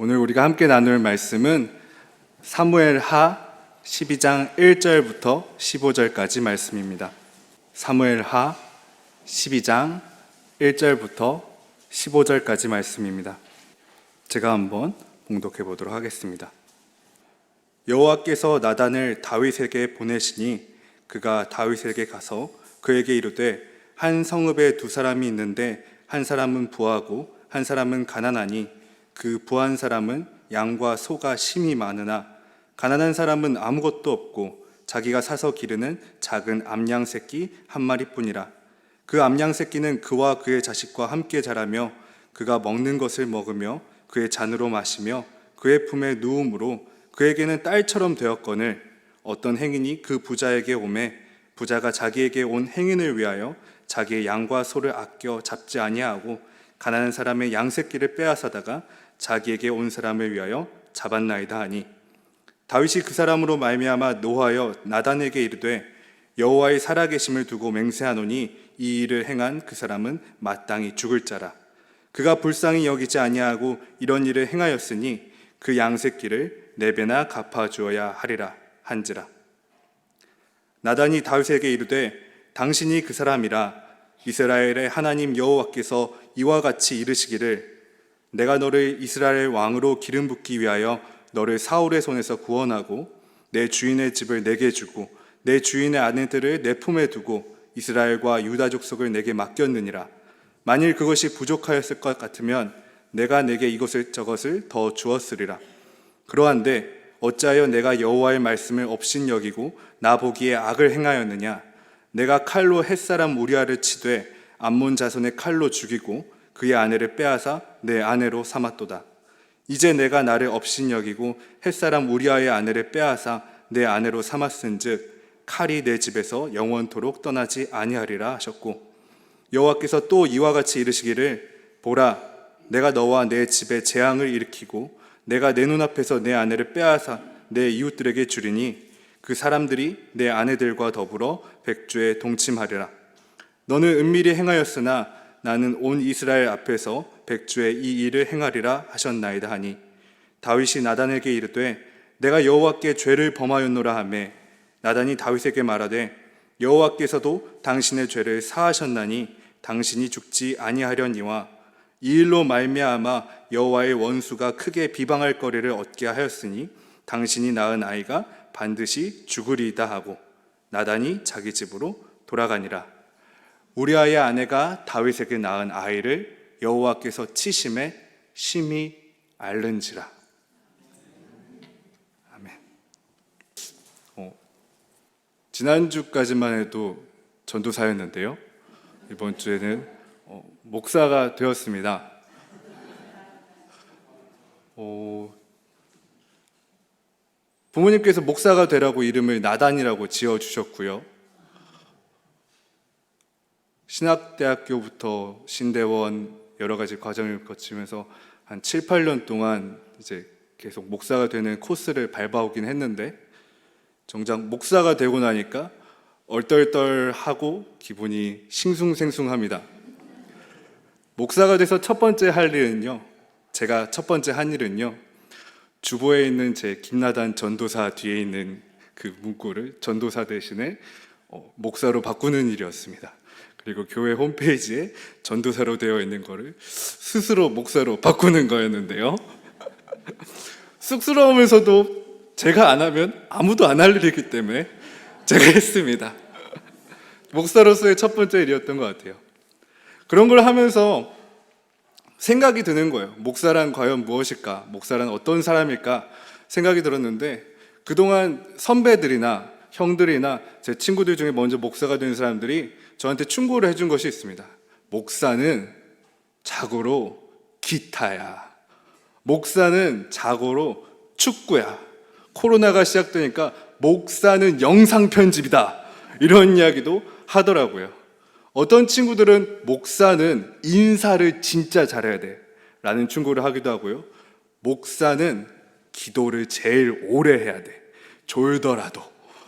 오늘 우리가 함께 나눌 말씀은 사무엘하 12장 1절부터 15절까지 말씀입니다. 사무엘하 12장 1절부터 15절까지 말씀입니다. 제가 한번 봉독해 보도록 하겠습니다. 여호와께서 나단을 다윗에게 보내시니 그가 다윗에게 가서 그에게 이르되 한 성읍에 두 사람이 있는데 한 사람은 부하고 한 사람은 가난하니 그 부한 사람은 양과 소가 심히 많으나 가난한 사람은 아무것도 없고 자기가 사서 기르는 작은 암양 새끼 한 마리뿐이라. 그 암양 새끼는 그와 그의 자식과 함께 자라며 그가 먹는 것을 먹으며 그의 잔으로 마시며 그의 품에 누움으로 그에게는 딸처럼 되었거늘 어떤 행인이 그 부자에게 오매 부자가 자기에게 온 행인을 위하여 자기의 양과 소를 아껴 잡지 아니하고 가난한 사람의 양 새끼를 빼앗아다가 자기에게 온 사람을 위하여 잡았나이다 하니 다윗이 그 사람으로 말미암아 노하여 나단에게 이르되 여호와의 살아계심을 두고 맹세하노니 이 일을 행한 그 사람은 마땅히 죽을 자라. 그가 불쌍히 여기지 아니하고 이런 일을 행하였으니 그 양 새끼를 네 배나 갚아주어야 하리라 한지라. 나단이 다윗에게 이르되 당신이 그 사람이라. 이스라엘의 하나님 여호와께서 이와 같이 이르시기를 내가 너를 이스라엘 왕으로 기름 붓기 위하여 너를 사울의 손에서 구원하고 내 주인의 집을 내게 주고 내 주인의 아내들을 내 품에 두고 이스라엘과 유다 족속을 내게 맡겼느니라. 만일 그것이 부족하였을 것 같으면 내가 내게 이것을 저것을 더 주었으리라. 그러한데 어찌하여 내가 여호와의 말씀을 업신여기고 나 보기에 악을 행하였느냐. 내가 칼로 햇사람 우리아를 치되 암몬 자손의 칼로 죽이고 그의 아내를 빼앗아 내 아내로 삼았도다. 이제 내가 나를 업신여기고 햇사람 우리아의 아내를 빼앗아 내 아내로 삼았은즉 칼이 내 집에서 영원토록 떠나지 아니하리라 하셨고 여호와께서 또 이와 같이 이르시기를 보라 내가 너와 내 집에 재앙을 일으키고 내가 내 눈앞에서 내 아내를 빼앗아 내 이웃들에게 주리니 그 사람들이 내 아내들과 더불어 백주에 동침하리라. 너는 은밀히 행하였으나 나는 온 이스라엘 앞에서 백주에 이 일을 행하리라 하셨나이다 하니 다윗이 나단에게 이르되 내가 여호와께 죄를 범하였노라 하매 나단이 다윗에게 말하되 여호와께서도 당신의 죄를 사하셨나니 당신이 죽지 아니하려니와 이 일로 말미암아 여호와의 원수가 크게 비방할 거리를 얻게 하였으니 당신이 낳은 아이가 반드시 죽으리이다 하고 나단이 자기 집으로 돌아가니라. 우리아의 아내가 다윗에게 낳은 아이를 여호와께서 치심에 심히 앓는지라. 아멘. 지난주까지만 해도 전도사였는데요. 이번 주에는 목사가 되었습니다. 부모님께서 목사가 되라고 이름을 나단이라고 지어주셨고요. 신학대학교부터 신대원 여러 가지 과정을 거치면서 한 7, 8년 동안 이제 계속 목사가 되는 코스를 밟아오긴 했는데 정작 목사가 되고 나니까 얼떨떨하고 기분이 싱숭생숭합니다. 목사가 돼서 첫 번째 할 일은요, 제가 첫 번째 한 일은요, 주보에 있는 제 김나단 전도사 뒤에 있는 그 문구를 전도사 대신에 목사로 바꾸는 일이었습니다. 그리고 교회 홈페이지에 전도사로 되어 있는 거를 스스로 목사로 바꾸는 거였는데요. 쑥스러우면서도 제가 안 하면 아무도 안 할 일이기 때문에 제가 했습니다. 목사로서의 첫 번째 일이었던 것 같아요. 그런 걸 하면서 생각이 드는 거예요. 목사란 과연 무엇일까? 목사란 어떤 사람일까? 생각이 들었는데 그동안 선배들이나 형들이나 제 친구들 중에 먼저 목사가 된 사람들이 저한테 충고를 해준 것이 있습니다. 목사는 자고로 기타야. 목사는 자고로 축구야. 코로나가 시작되니까 목사는 영상 편집이다. 이런 이야기도 하더라고요. 어떤 친구들은 목사는 인사를 진짜 잘해야 돼 라는 충고를 하기도 하고요. 목사는 기도를 제일 오래 해야 돼. 졸더라도.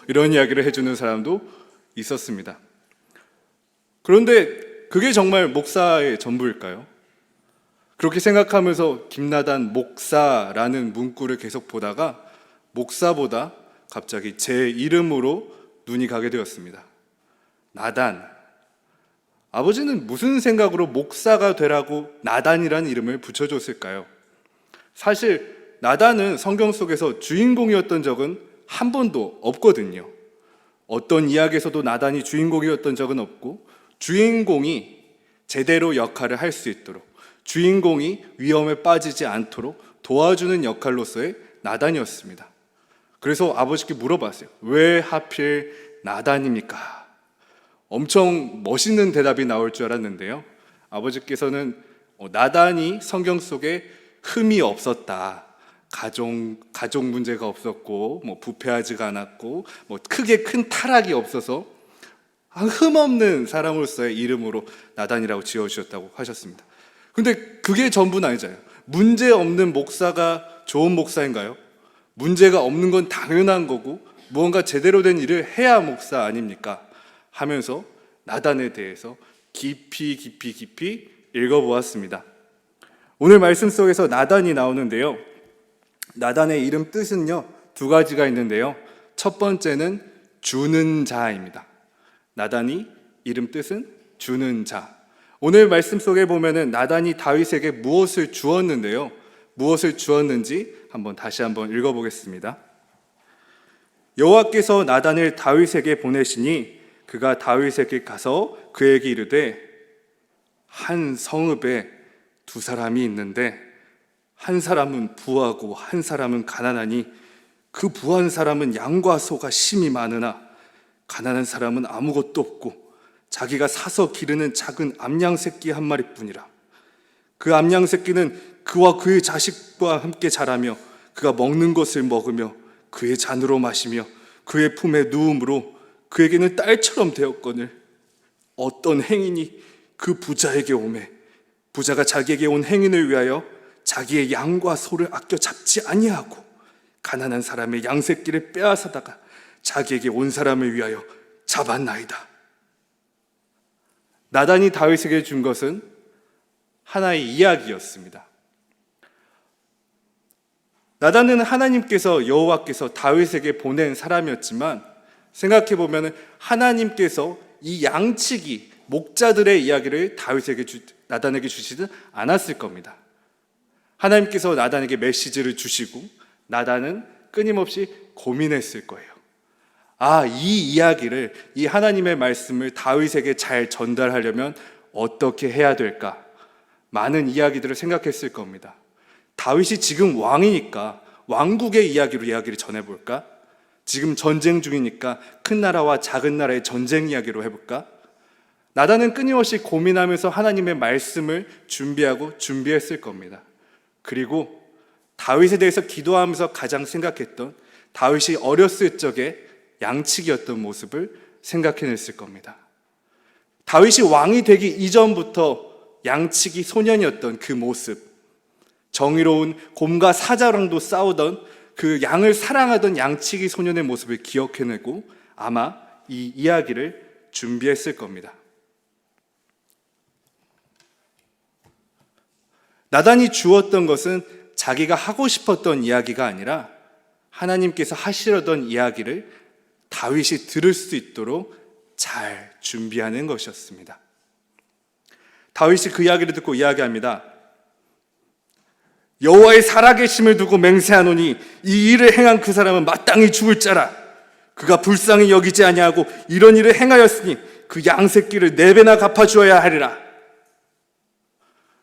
이런 이야기를 해주는 사람도 있었습니다. 그런데 그게 정말 목사의 전부일까요? 그렇게 생각하면서 김나단 목사라는 문구를 계속 보다가 목사보다 갑자기 제 이름으로 눈이 가게 되었습니다. 나단. 아버지는 무슨 생각으로 목사가 되라고 나단이라는 이름을 붙여줬을까요? 사실 나단은 성경 속에서 주인공이었던 적은 한 번도 없거든요. 어떤 이야기에서도 나단이 주인공이었던 적은 없고, 주인공이 제대로 역할을 할 수 있도록, 주인공이 위험에 빠지지 않도록 도와주는 역할로서의 나단이었습니다. 그래서 아버지께 물어봤어요. 왜 하필 나단입니까? 엄청 멋있는 대답이 나올 줄 알았는데요. 아버지께서는 나단이 성경 속에 흠이 없었다. 가족 문제가 없었고, 부패하지가 않았고, 크게 큰 타락이 없어서 흠 없는 사람으로서의 이름으로 나단이라고 지어주셨다고 하셨습니다. 근데 그게 전부는 아니잖아요. 문제 없는 목사가 좋은 목사인가요? 문제가 없는 건 당연한 거고, 무언가 제대로 된 일을 해야 목사 아닙니까? 하면서 나단에 대해서 깊이 읽어보았습니다. 오늘 말씀 속에서 나단이 나오는데요. 나단의 이름 뜻은요, 두 가지가 있는데요. 첫 번째는 주는 자입니다. 나단이 이름 뜻은 주는 자. 오늘 말씀 속에 보면은 나단이 다윗에게 무엇을 주었는데요. 무엇을 주었는지 다시 한번 읽어보겠습니다. 여호와께서 나단을 다윗에게 보내시니 그가 다윗에게 가서 그에게 이르되 한 성읍에 두 사람이 있는데 한 사람은 부하고 한 사람은 가난하니 그 부한 사람은 양과 소가 심히 많으나 가난한 사람은 아무것도 없고 자기가 사서 기르는 작은 암양 새끼 한 마리뿐이라. 그 암양 새끼는 그와 그의 자식과 함께 자라며 그가 먹는 것을 먹으며 그의 잔으로 마시며 그의 품에 누움으로 그에게는 딸처럼 되었거늘 어떤 행인이 그 부자에게 오매 부자가 자기에게 온 행인을 위하여 자기의 양과 소를 아껴 잡지 아니하고 가난한 사람의 양 새끼를 빼앗아다가 자기에게 온 사람을 위하여 잡았나이다. 나단이 다윗에게 준 것은 하나의 이야기였습니다. 나단은 하나님께서 여호와께서 다윗에게 보낸 사람이었지만 생각해보면 하나님께서 이 양치기 목자들의 이야기를 나단에게 주시지 않았을 겁니다. 하나님께서 나단에게 메시지를 주시고 나단은 끊임없이 고민했을 거예요. 이 이야기를, 이 하나님의 말씀을 다윗에게 잘 전달하려면 어떻게 해야 될까? 많은 이야기들을 생각했을 겁니다. 다윗이 지금 왕이니까 왕국의 이야기를 전해볼까? 지금 전쟁 중이니까 큰 나라와 작은 나라의 전쟁 이야기로 해볼까? 나단은 끊임없이 고민하면서 하나님의 말씀을 준비했을 겁니다. 그리고 다윗에 대해서 기도하면서 가장 생각했던 다윗이 어렸을 적에 양치기였던 모습을 생각해냈을 겁니다. 다윗이 왕이 되기 이전부터 양치기 소년이었던 그 모습, 정의로운 곰과 사자랑도 싸우던 그 양을 사랑하던 양치기 소년의 모습을 기억해내고 아마 이 이야기를 준비했을 겁니다. 나단이 주었던 것은 자기가 하고 싶었던 이야기가 아니라 하나님께서 하시려던 이야기를 다윗이 들을 수 있도록 잘 준비하는 것이었습니다. 다윗이 그 이야기를 듣고 이야기합니다. 여호와의 살아계심을 두고 맹세하노니 이 일을 행한 그 사람은 마땅히 죽을 자라. 그가 불쌍히 여기지 아니하고 이런 일을 행하였으니 그 양새끼를 4배나 갚아주어야 하리라.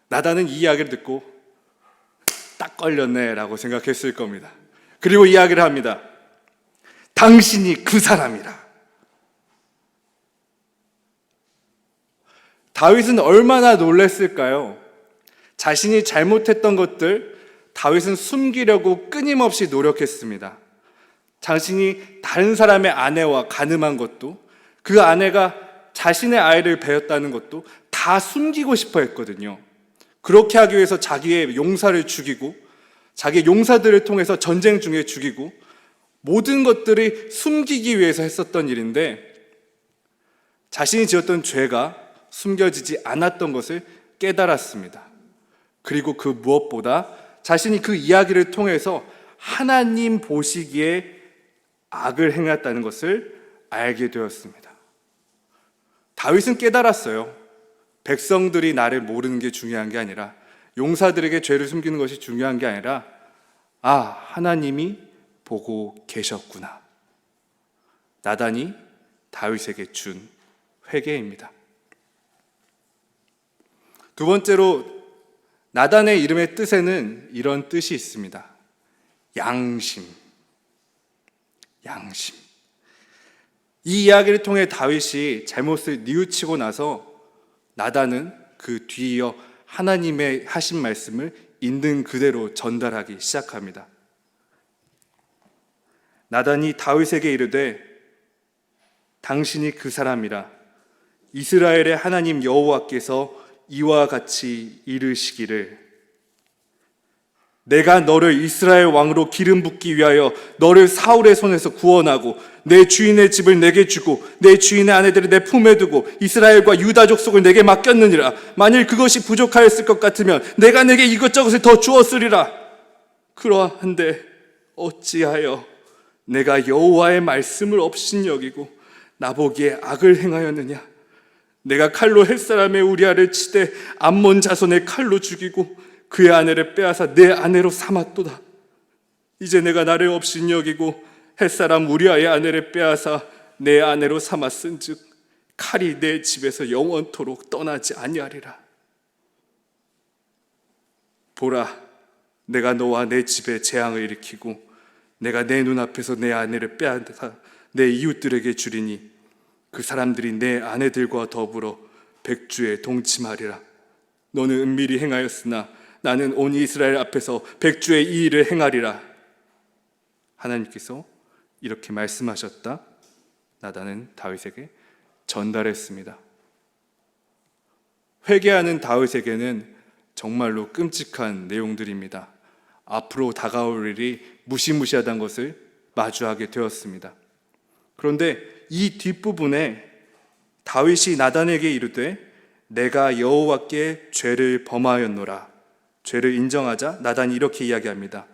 나단은 이 이야기를 듣고 딱 걸렸네 라고 생각했을 겁니다. 그리고 이야기를 합니다. 당신이 그 사람이라. 다윗은 얼마나 놀랐을까요? 자신이 잘못했던 것들 다윗은 숨기려고 끊임없이 노력했습니다. 자신이 다른 사람의 아내와 간음한 것도, 그 아내가 자신의 아이를 배웠다는 것도 다 숨기고 싶어 했거든요. 그렇게 하기 위해서 자기의 용사를 죽이고 자기의 용사들을 통해서 전쟁 중에 죽이고 모든 것들이 숨기기 위해서 했었던 일인데 자신이 지었던 죄가 숨겨지지 않았던 것을 깨달았습니다. 그리고 그 무엇보다 자신이 그 이야기를 통해서 하나님 보시기에 악을 행했다는 것을 알게 되었습니다. 다윗은 깨달았어요. 백성들이 나를 모르는 게 중요한 게 아니라, 용사들에게 죄를 숨기는 것이 중요한 게 아니라, 하나님이 보고 계셨구나. 나단이 다윗에게 준 회개입니다. 두 번째로, 나단의 이름의 뜻에는 이런 뜻이 있습니다. 양심. 이 이야기를 통해 다윗이 잘못을 뉘우치고 나서 나단은 그 뒤이어 하나님의 하신 말씀을 있는 그대로 전달하기 시작합니다. 나단이 다윗에게 이르되 당신이 그 사람이라 이스라엘의 하나님 여호와께서 이와 같이 이르시기를 내가 너를 이스라엘 왕으로 기름 붓기 위하여 너를 사울의 손에서 구원하고 내 주인의 집을 내게 주고 내 주인의 아내들을 내 품에 두고 이스라엘과 유다 족속을 내게 맡겼느니라. 만일 그것이 부족하였을 것 같으면 내가 내게 이것저것을 더 주었으리라. 그러한데 어찌하여 내가 여호와의 말씀을 업신여기고 나보기에 악을 행하였느냐. 내가 칼로 햇사람의 우리아를 치되 암몬 자손의 칼로 죽이고 그의 아내를 빼앗아 내 아내로 삼았도다. 이제 내가 나를 업신여기고 햇사람 우리아의 아내를 빼앗아 내 아내로 삼았은즉 칼이 내 집에서 영원토록 떠나지 아니하리라. 보라, 내가 너와 내 집에 재앙을 일으키고 내가 내 눈앞에서 내 아내를 빼앗아 내 이웃들에게 주리니 그 사람들이 내 아내들과 더불어 백주에 동침하리라. 너는 은밀히 행하였으나 나는 온 이스라엘 앞에서 백주의 이 일을 행하리라. 하나님께서 이렇게 말씀하셨다. 나단은 다윗에게 전달했습니다. 회개하는 다윗에게는 정말로 끔찍한 내용들입니다. 앞으로 다가올 일이 무시무시하다는 것을 마주하게 되었습니다. 그런데 이 뒷부분에 다윗이 나단에게 이르되 내가 여호와께 죄를 범하였노라. 죄를 인정하자 나단이 이렇게 이야기합니다.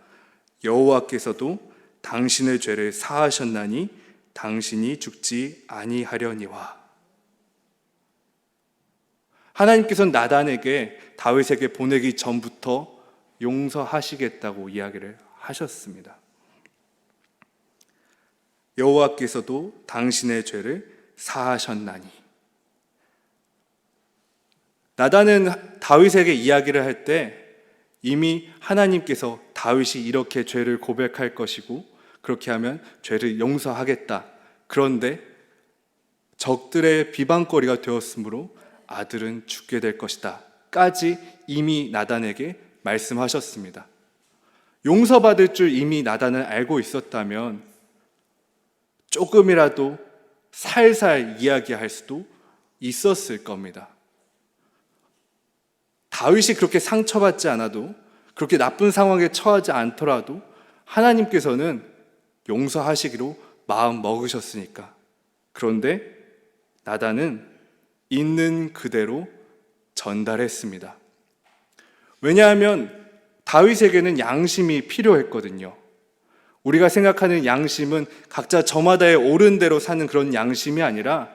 여호와께서도 당신의 죄를 사하셨나니 당신이 죽지 아니하려니와. 하나님께서는 나단에게 다윗에게 보내기 전부터 용서하시겠다고 이야기를 하셨습니다. 여호와께서도 당신의 죄를 사하셨나니. 나단은 다윗에게 이야기를 할 때 이미 하나님께서 다윗이 이렇게 죄를 고백할 것이고 그렇게 하면 죄를 용서하겠다. 그런데 적들의 비방거리가 되었으므로 아들은 죽게 될 것이다 까지 이미 나단에게 말씀하셨습니다. 용서받을 줄 이미 나단은 알고 있었다면 조금이라도 살살 이야기할 수도 있었을 겁니다. 다윗이 그렇게 상처받지 않아도, 그렇게 나쁜 상황에 처하지 않더라도 하나님께서는 용서하시기로 마음 먹으셨으니까. 그런데 나단은 있는 그대로 전달했습니다. 왜냐하면 다윗에게는 양심이 필요했거든요. 우리가 생각하는 양심은 각자 저마다의 옳은 대로 사는 그런 양심이 아니라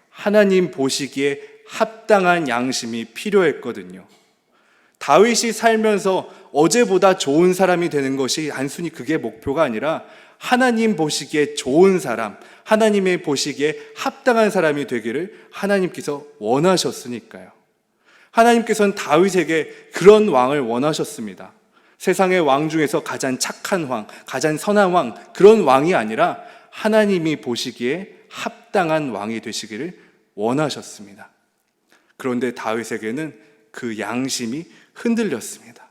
하나님 보시기에 합당한 양심이 필요했거든요. 다윗이 살면서 어제보다 좋은 사람이 되는 것이 단순히 그게 목표가 아니라 하나님 보시기에 좋은 사람, 하나님의 보시기에 합당한 사람이 되기를 하나님께서 원하셨으니까요. 하나님께서는 다윗에게 그런 왕을 원하셨습니다. 세상의 왕 중에서 가장 착한 왕, 가장 선한 왕, 그런 왕이 아니라 하나님이 보시기에 합당한 왕이 되시기를 원하셨습니다. 그런데 다윗에게는 그 양심이 흔들렸습니다.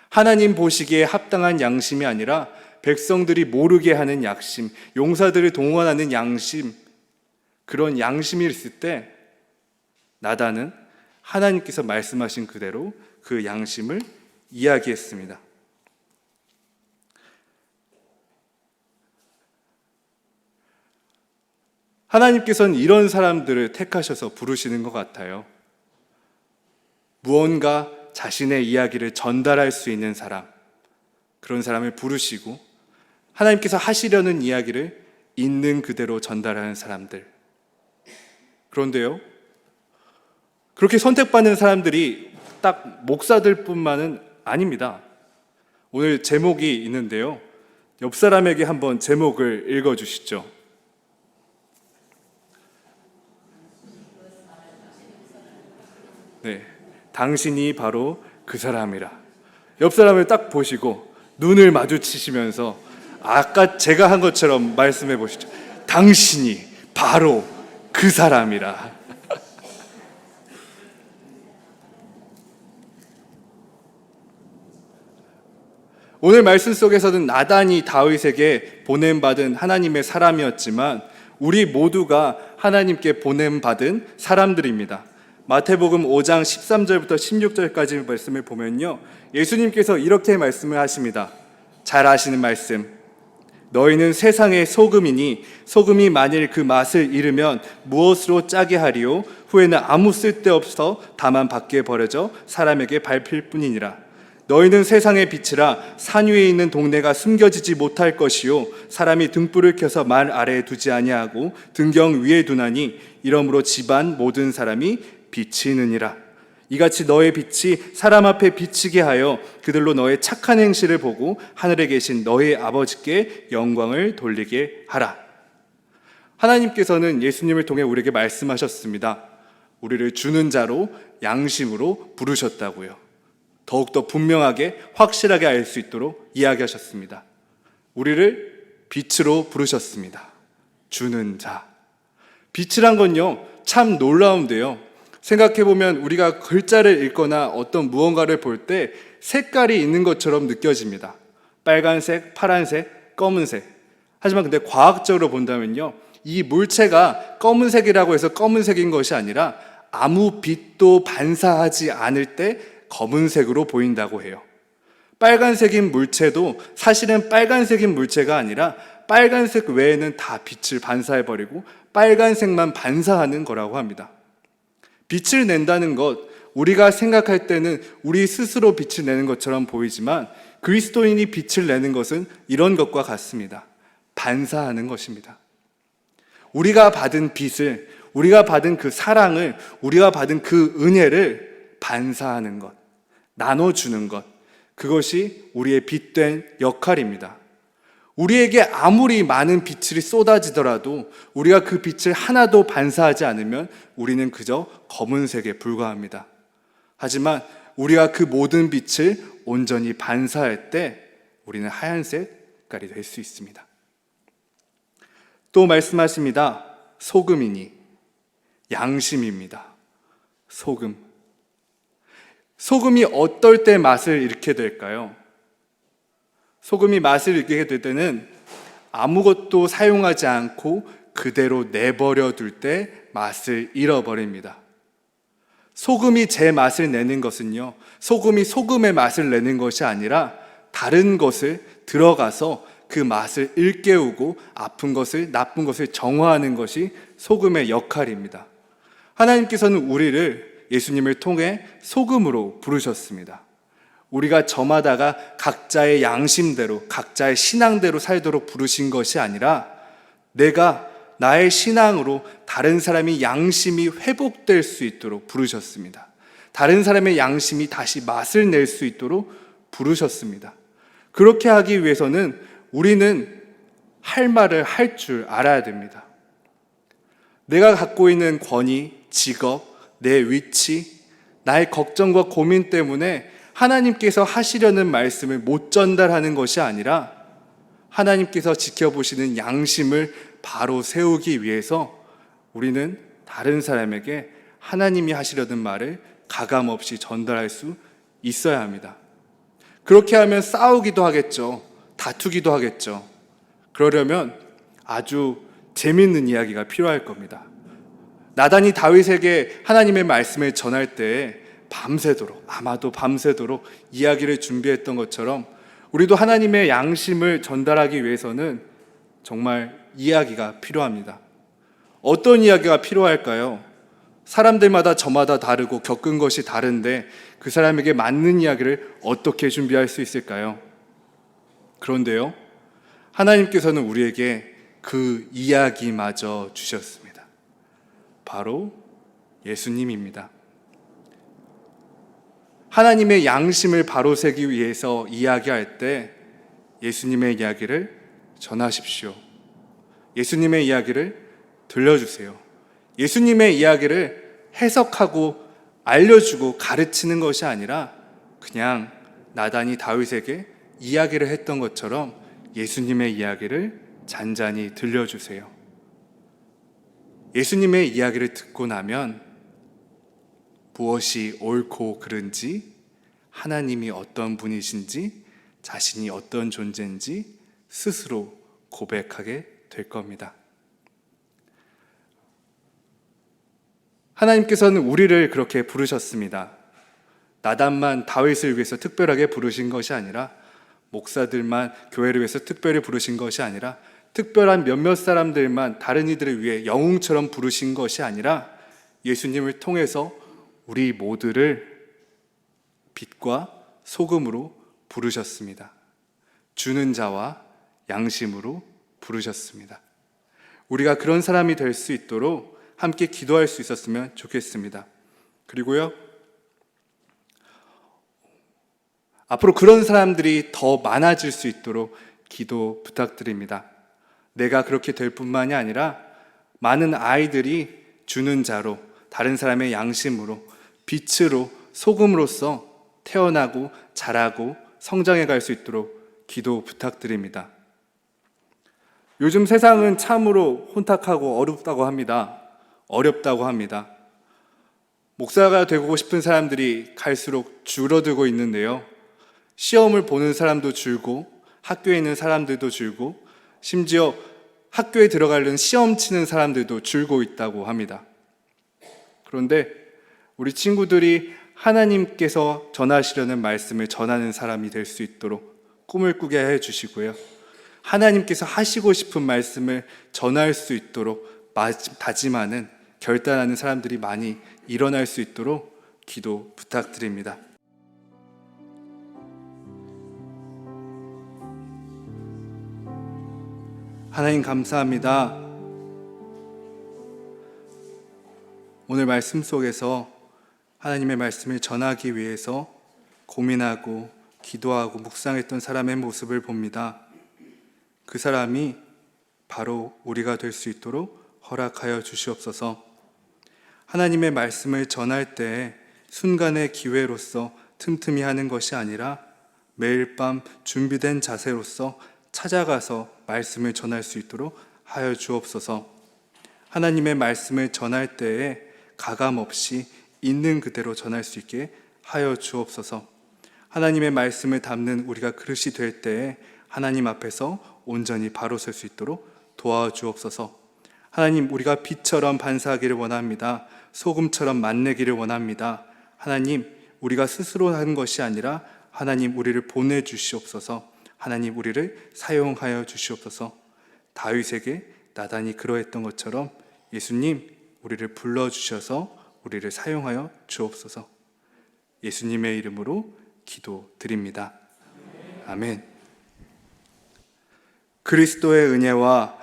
하나님 보시기에 합당한 양심이 아니라 백성들이 모르게 하는 양심, 용사들을 동원하는 양심, 그런 양심이 있을 때 나단은 하나님께서 말씀하신 그대로 그 양심을 이야기했습니다. 하나님께서는 이런 사람들을 택하셔서 부르시는 것 같아요. 무언가 자신의 이야기를 전달할 수 있는 사람, 그런 사람을 부르시고 하나님께서 하시려는 이야기를 있는 그대로 전달하는 사람들. 그런데요, 그렇게 선택받는 사람들이 딱 목사들뿐만은 아닙니다. 오늘 제목이 있는데요, 옆 사람에게 한번 제목을 읽어주시죠. 네, 당신이 바로 그 사람이라. 옆 사람을 딱 보시고 눈을 마주치시면서 아까 제가 한 것처럼 말씀해 보시죠. 당신이 바로 그 사람이라. 오늘 말씀 속에서는 나단이 다윗에게 보냄받은 하나님의 사람이었지만 우리 모두가 하나님께 보냄받은 사람들입니다. 마태복음 5장 13절부터 16절까지 말씀을 보면요, 예수님께서 이렇게 말씀을 하십니다. 잘 아시는 말씀. 너희는 세상의 소금이니 소금이 만일 그 맛을 잃으면 무엇으로 짜게 하리요? 후에는 아무 쓸데없어 다만 밖에 버려져 사람에게 밟힐 뿐이니라. 너희는 세상의 빛이라. 산 위에 있는 동네가 숨겨지지 못할 것이요 사람이 등불을 켜서 말 아래에 두지 아니하고 등경 위에 두나니 이러므로 집안 모든 사람이 비치느니라. 이같이 너의 빛이 사람 앞에 비치게 하여 그들로 너의 착한 행실을 보고 하늘에 계신 너의 아버지께 영광을 돌리게 하라. 하나님께서는 예수님을 통해 우리에게 말씀하셨습니다. 우리를 주는 자로, 양심으로 부르셨다고요. 더욱더 분명하게 확실하게 알 수 있도록 이야기하셨습니다. 우리를 빛으로 부르셨습니다. 주는 자. 빛이란 건요, 참 놀라운데요, 생각해보면 우리가 글자를 읽거나 어떤 무언가를 볼 때 색깔이 있는 것처럼 느껴집니다. 빨간색, 파란색, 검은색. 하지만 근데 과학적으로 본다면요, 이 물체가 검은색이라고 해서 검은색인 것이 아니라 아무 빛도 반사하지 않을 때 검은색으로 보인다고 해요. 빨간색인 물체도 사실은 빨간색인 물체가 아니라 빨간색 외에는 다 빛을 반사해버리고 빨간색만 반사하는 거라고 합니다. 빛을 낸다는 것, 우리가 생각할 때는 우리 스스로 빛을 내는 것처럼 보이지만 그리스도인이 빛을 내는 것은 이런 것과 같습니다. 반사하는 것입니다. 우리가 받은 빛을, 우리가 받은 그 사랑을, 우리가 받은 그 은혜를 반사하는 것, 나눠주는 것, 그것이 우리의 빛된 역할입니다. 우리에게 아무리 많은 빛이 쏟아지더라도 우리가 그 빛을 하나도 반사하지 않으면 우리는 그저 검은색에 불과합니다. 하지만 우리가 그 모든 빛을 온전히 반사할 때 우리는 하얀색 색깔이 될 수 있습니다. 또 말씀하십니다. 소금이니, 양심입니다. 소금. 소금이 어떨 때 맛을 잃게 될까요? 소금이 맛을 잃게 될 때는 아무것도 사용하지 않고 그대로 내버려 둘 때 맛을 잃어버립니다. 소금이 제 맛을 내는 것은요, 소금이 소금의 맛을 내는 것이 아니라 다른 것을 들어가서 그 맛을 일깨우고 아픈 것을, 나쁜 것을 정화하는 것이 소금의 역할입니다. 하나님께서는 우리를 예수님을 통해 소금으로 부르셨습니다. 우리가 저마다가 각자의 양심대로, 각자의 신앙대로 살도록 부르신 것이 아니라 내가 나의 신앙으로 다른 사람이 양심이 회복될 수 있도록 부르셨습니다. 다른 사람의 양심이 다시 맛을 낼 수 있도록 부르셨습니다. 그렇게 하기 위해서는 우리는 할 말을 할 줄 알아야 됩니다. 내가 갖고 있는 권위, 직업, 내 위치, 나의 걱정과 고민 때문에 하나님께서 하시려는 말씀을 못 전달하는 것이 아니라 하나님께서 지켜보시는 양심을 바로 세우기 위해서 우리는 다른 사람에게 하나님이 하시려는 말을 가감없이 전달할 수 있어야 합니다. 그렇게 하면 싸우기도 하겠죠. 다투기도 하겠죠. 그러려면 아주 재밌는 이야기가 필요할 겁니다. 나단이 다윗에게 하나님의 말씀을 전할 때 밤새도록, 아마도 밤새도록 이야기를 준비했던 것처럼 우리도 하나님의 양심을 전달하기 위해서는 정말 이야기가 필요합니다. 어떤 이야기가 필요할까요? 사람들마다 저마다 다르고 겪은 것이 다른데 그 사람에게 맞는 이야기를 어떻게 준비할 수 있을까요? 그런데요, 하나님께서는 우리에게 그 이야기마저 주셨습니다. 바로 예수님입니다. 하나님의 양심을 바로 세기 위해서 이야기할 때 예수님의 이야기를 전하십시오. 예수님의 이야기를 들려주세요. 예수님의 이야기를 해석하고 알려주고 가르치는 것이 아니라 그냥 나단이 다윗에게 이야기를 했던 것처럼 예수님의 이야기를 잔잔히 들려주세요. 예수님의 이야기를 듣고 나면 무엇이 옳고 그른지, 하나님이 어떤 분이신지, 자신이 어떤 존재인지 스스로 고백하게 될 겁니다. 하나님께서는 우리를 그렇게 부르셨습니다. 나단만 다윗을 위해서 특별하게 부르신 것이 아니라, 목사들만 교회를 위해서 특별히 부르신 것이 아니라, 특별한 몇몇 사람들만 다른 이들을 위해 영웅처럼 부르신 것이 아니라, 예수님을 통해서 우리 모두를 빛과 소금으로 부르셨습니다. 주는 자와 양심으로 부르셨습니다. 우리가 그런 사람이 될 수 있도록 함께 기도할 수 있었으면 좋겠습니다. 그리고요, 앞으로 그런 사람들이 더 많아질 수 있도록 기도 부탁드립니다. 내가 그렇게 될 뿐만이 아니라 많은 아이들이 주는 자로, 다른 사람의 양심으로, 빛으로, 소금으로서 태어나고 자라고 성장해 갈 수 있도록 기도 부탁드립니다. 요즘 세상은 참으로 혼탁하고 어렵다고 합니다. 목사가 되고 싶은 사람들이 갈수록 줄어들고 있는데요. 시험을 보는 사람도 줄고, 학교에 있는 사람들도 줄고, 심지어 학교에 들어가려는 시험 치는 사람들도 줄고 있다고 합니다. 그런데 우리 친구들이 하나님께서 전하시려는 말씀을 전하는 사람이 될 수 있도록 꿈을 꾸게 해주시고요. 하나님께서 하시고 싶은 말씀을 전할 수 있도록 다짐하는, 결단하는 사람들이 많이 일어날 수 있도록 기도 부탁드립니다. 하나님 감사합니다. 오늘 말씀 속에서 하나님의 말씀을 전하기 위해서 고민하고 기도하고 묵상했던 사람의 모습을 봅니다. 그 사람이 바로 우리가 될 수 있도록 허락하여 주시옵소서. 하나님의 말씀을 전할 때 순간의 기회로서 틈틈이 하는 것이 아니라 매일 밤 준비된 자세로서 찾아가서 말씀을 전할 수 있도록 하여 주옵소서. 하나님의 말씀을 전할 때에 가감없이 있는 그대로 전할 수 있게 하여 주옵소서. 하나님의 말씀을 담는 우리가 그릇이 될 때에 하나님 앞에서 온전히 바로 설 수 있도록 도와주옵소서. 하나님, 우리가 빛처럼 반사하기를 원합니다. 소금처럼 맛내기를 원합니다. 하나님, 우리가 스스로 하는 것이 아니라 하나님 우리를 보내주시옵소서. 하나님 우리를 사용하여 주시옵소서. 다윗에게 나단이 그러했던 것처럼 예수님, 우리를 불러주셔서 우리를 사용하여 주옵소서. 예수님의 이름으로 기도드립니다. 아멘. 그리스도의 은혜와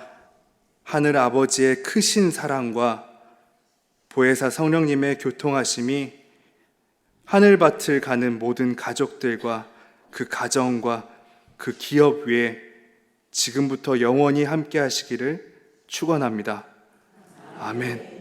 하늘 아버지의 크신 사랑과 보혜사 성령님의 교통하심이 하늘밭을 가는 모든 가족들과 그 가정과 그 기업 위에 지금부터 영원히 함께 하시기를 축원합니다. 아멘.